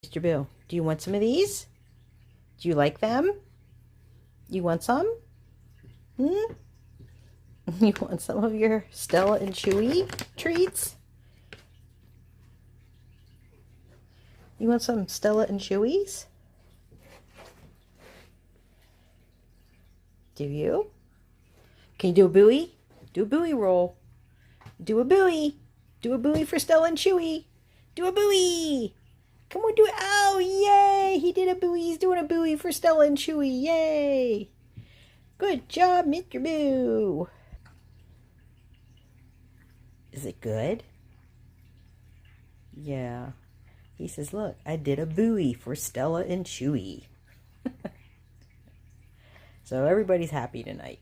Mr. Boo, do you want some of these? Do you like them? You want some? Hmm? You want some of your Stella and Chewy treats? You want some Stella and Chewies? Do you? Can you do a buoy? Do a buoy roll. Do a buoy. Do a buoy for Stella and Chewy. Do a buoy. Come on, do it. Oh, yay. He did a buoy. He's doing a buoy for Stella and Chewy. Yay. Good job, Mr. Boo. Is it good? Yeah. He says, look, I did a buoy for Stella and Chewy. So everybody's happy tonight.